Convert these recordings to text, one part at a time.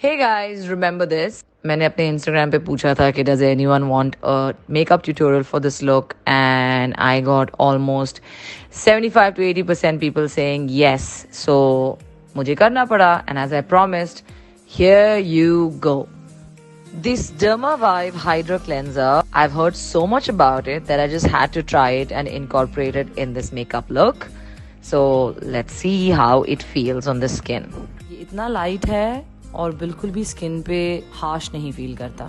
Hey guys, remember this? मैंने अपने Instagram पे पूछा था कि does anyone want a makeup tutorial for this look, and I got almost 75 to 80% people saying yes. So मुझे करना पड़ा, and as I promised, here you go. This Derma Vibe Hydra Cleanser, I've heard so much about it that I just had to try it and incorporate it in this makeup look. So let's see how it feels on the skin. ये इतना light है और बिल्कुल भी skin पे harsh नहीं feel करता.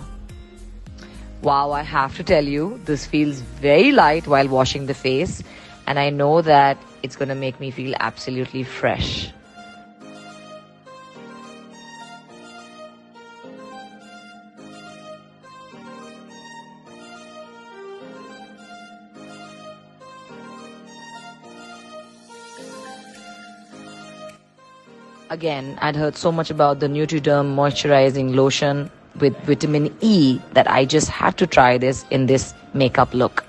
Wow, I have to tell you, this feels very light while washing the face, and I know that it's going to make me feel absolutely fresh. Again, I'd heard so much about the Nutriderm moisturizing lotion with vitamin E that I just had to try this in this makeup look.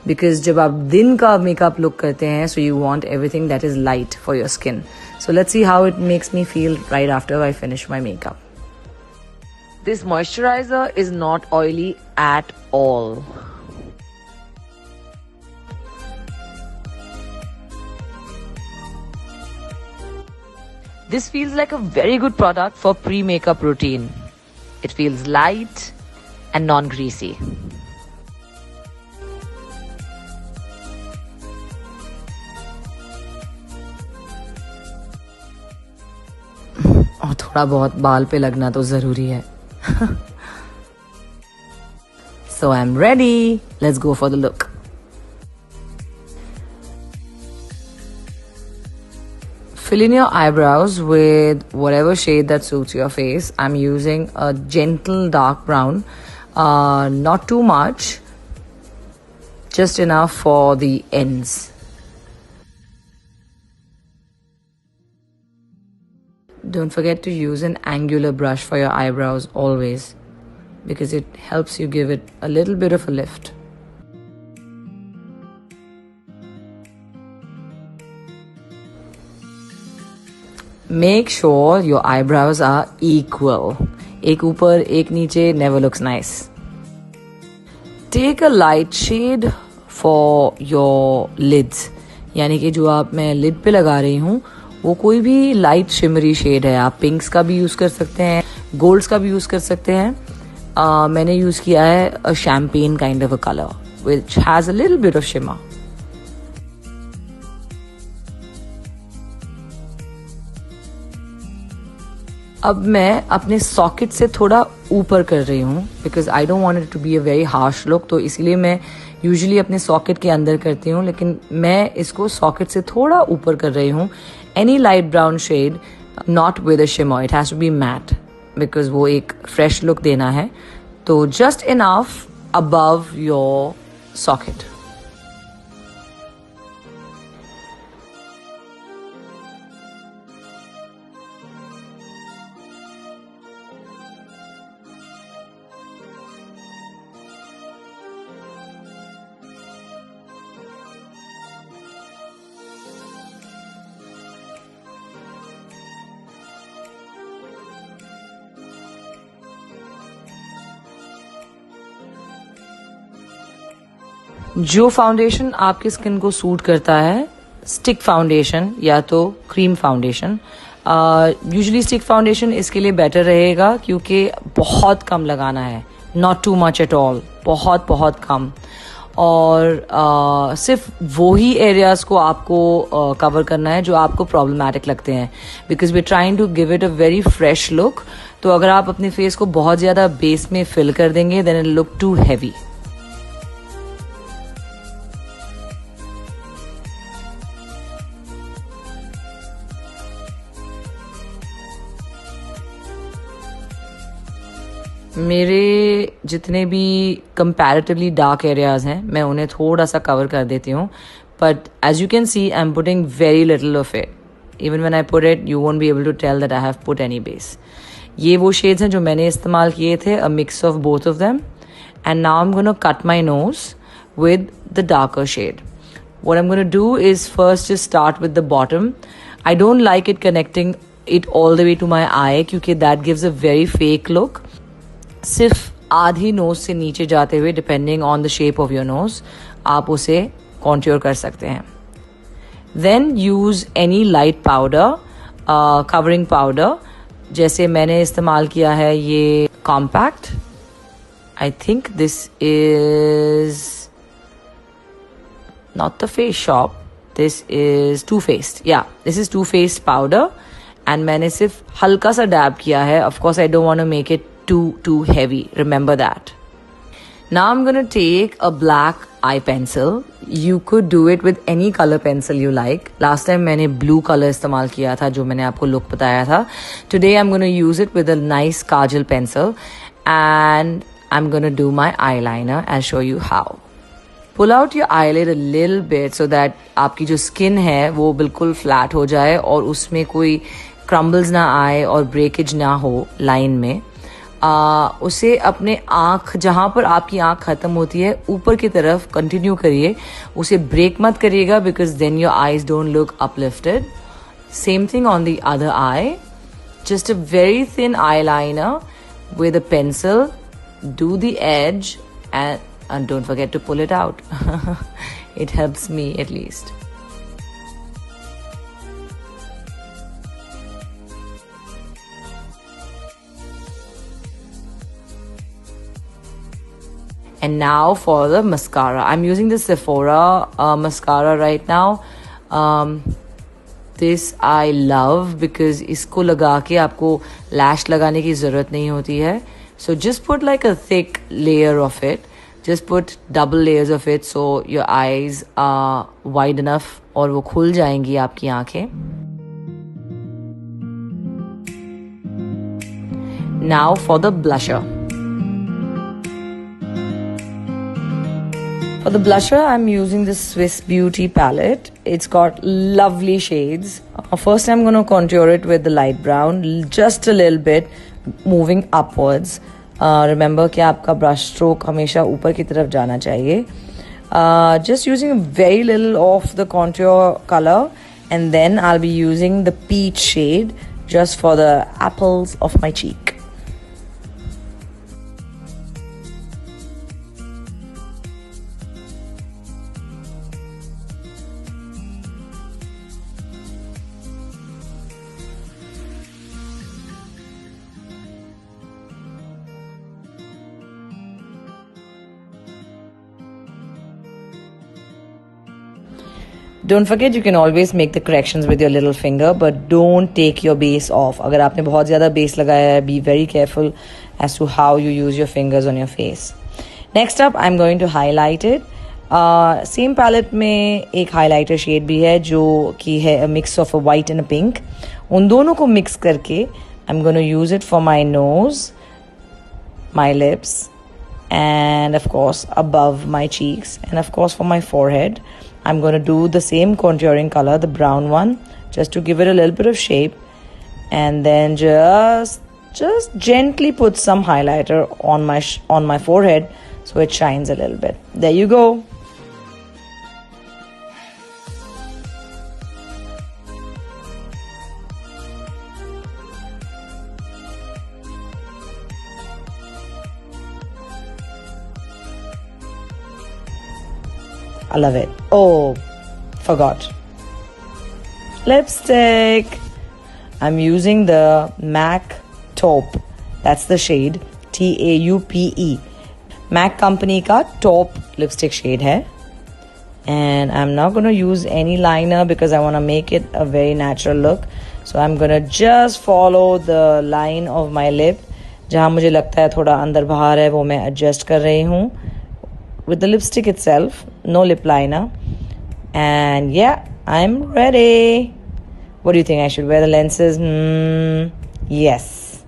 Because जब आप दिन का makeup look करते हैं, so you want everything that is light for your skin. So let's see how it makes me feel right after I finish my makeup. This moisturizer is not oily at all. This feels like a very good product for pre-makeup routine. It feels light and non-greasy. और थोड़ा बहुत बाल पे लगना तो जरूरी है. So I'm ready. Let's go for the look. Fill in your eyebrows with whatever shade that suits your face. I'm using a gentle dark brown, not too much, just enough for the ends. Don't forget to use an angular brush for your eyebrows always, because it helps you give it a little bit of a lift. Make sure your eyebrows are equal. एक ऊपर एक नीचे never looks nice. Take a light shade for your lids. यानी कि जो आप मैं lid पे लगा रही हूँ वो कोई भी light shimmery shade है. आप pinks का भी use कर सकते हैं, golds का भी use कर सकते हैं. मैंने use किया है a champagne kind of a color which has a little bit of shimmer. अब मैं अपने सॉकेट से थोड़ा ऊपर कर रही हूँ because I don't want it to be a very harsh look. तो इसलिए मैं यूजुअली अपने सॉकेट के अंदर करती हूँ, लेकिन मैं इसको सॉकेट से थोड़ा ऊपर कर रही हूँ. Any light brown shade, not with a shimmer, it has to be matte because वो एक फ्रेश लुक देना है. तो just enough above your socket. जो फाउंडेशन आपकी स्किन को सूट करता है, स्टिक फाउंडेशन या तो cream foundation. Usually stick foundation इसके लिए बेटर रहेगा क्योंकि बहुत कम लगाना है, not too much at all, बहुत बहुत कम. और सिर्फ वो ही एरियाज को आपको कवर करना है जो आपको प्रॉब्लमैटिक लगते हैं, because we trying to give it a very fresh look. तो अगर आप अपने फेस को बहुत ज़्यादा बेस में फिल कर देंगे then it look too heavy. मेरे जितने भी कंपैरेटिवली डार्क एरियाज हैं मैं उन्हें थोड़ा सा कवर कर देती हूँ. But as you can see I am putting very little of it. Even when I put it you won't be able to tell that I have put any base. ये वो शेड्स हैं जो मैंने इस्तेमाल किए थे, a mix of both of them. And now I am gonna cut my nose with the darker shade. What I am gonna do is first just start with the bottom. I don't like it connecting it all the way to my eye क्योंकि that gives a very fake look. सिर्फ आधी knows से नीचे जाते हुए depending on the shape of your nose आप उसे contour कर सकते हैं. Then use any light powder, covering powder. जैसे मैंने इस्तेमाल किया है ये compact. I think this is not the Face Shop. This is Too Faced. Yeah, this is Too Faced powder. And मैंने सिर्फ हल्का सा dab किया है. Of course, I don't want to make it too heavy. Remember that. Now I'm going to take a black eye pencil. You could do it with any color pencil you like. Last time मैंने blue color इस्तेमाल किया था जो मैंने आपको look बताया था. Today I'm going to use it with a nice kajal pencil. And I'm going to do my eyeliner and show you how. Pull out your eyelid a little bit so that आपकी जो skin है वो बिल्कुल flat हो जाए और उसमें कोई crumbles ना आए और breakage ना हो line में. उसे अपने आँख जहाँ पर आपकी आँख ख़त्म होती है ऊपर की तरफ continue करिए. उसे break मत करिएगा because then your eyes don't look uplifted. Same thing on the other eye. Just a very thin eyeliner with a pencil. Do the edge and don't forget to pull it out. It helps me at least. And now for the mascara. I'm using the Sephora mascara right now. This I love because इसको लगा के आपको lash लगाने की ज़रूरत नहीं होती है. So just put like a thick layer of it. Just put double layers of it so your eyes are wide enough और वो खुल जाएंगी आपकी आँखें. Now for the blusher. For the blusher, I'm using the Swiss Beauty palette. It's got lovely shades. First, I'm going to contour it with the light brown, just a little bit, moving upwards. Remember कि आपका brush stroke हमेशा ऊपर की तरफ जाना चाहिए. Just using very little of the contour color, and then I'll be using the peach shade just for the apples of my cheek. Don't forget you can always make the corrections with your little finger, but don't take your base off. अगर आपने बहुत ज़्यादा base लगाया है, be very careful as to how you use your fingers on your face. Next up, I'm going to highlight it. Same palette में एक highlighter shade भी है जो कि है a mix of a white and a pink. उन दोनों को mix करके I'm going to use it for my nose, my lips, and of course above my cheeks, and of course for my forehead. I'm going to do the same contouring color, the brown one, just to give it a little bit of shape, and then just gently put some highlighter on my forehead so it shines a little bit. There you go. I love it. Oh, forgot. Lipstick. I'm using the MAC Taupe. That's the shade. Taupe. MAC company का Taupe lipstick shade है. And I'm not going to use any liner because I want to make it a very natural look. So I'm going to just follow the line of my lip. जहाँ मुझे लगता है थोड़ा अंदर बाहर है वो मैं adjust कर रही हूँ. With the lipstick itself, no lip liner. And yeah, I'm ready. What do you think? I should wear the lenses? Yes.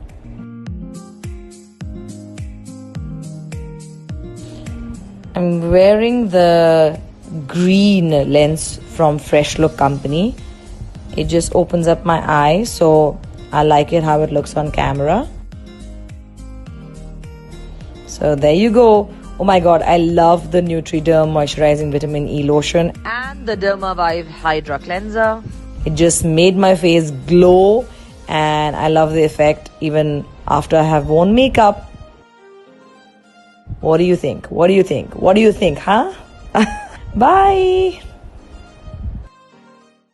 I'm wearing the green lens from Fresh Look Company. It just opens up my eyes, so I like it how it looks on camera. So there you go. Oh my god, I love the Nutriderm Moisturizing Vitamin E Lotion and the Dermavive Hydra Cleanser. It just made my face glow and I love the effect even after I have worn makeup. What do you think? What do you think? What do you think, huh? Bye.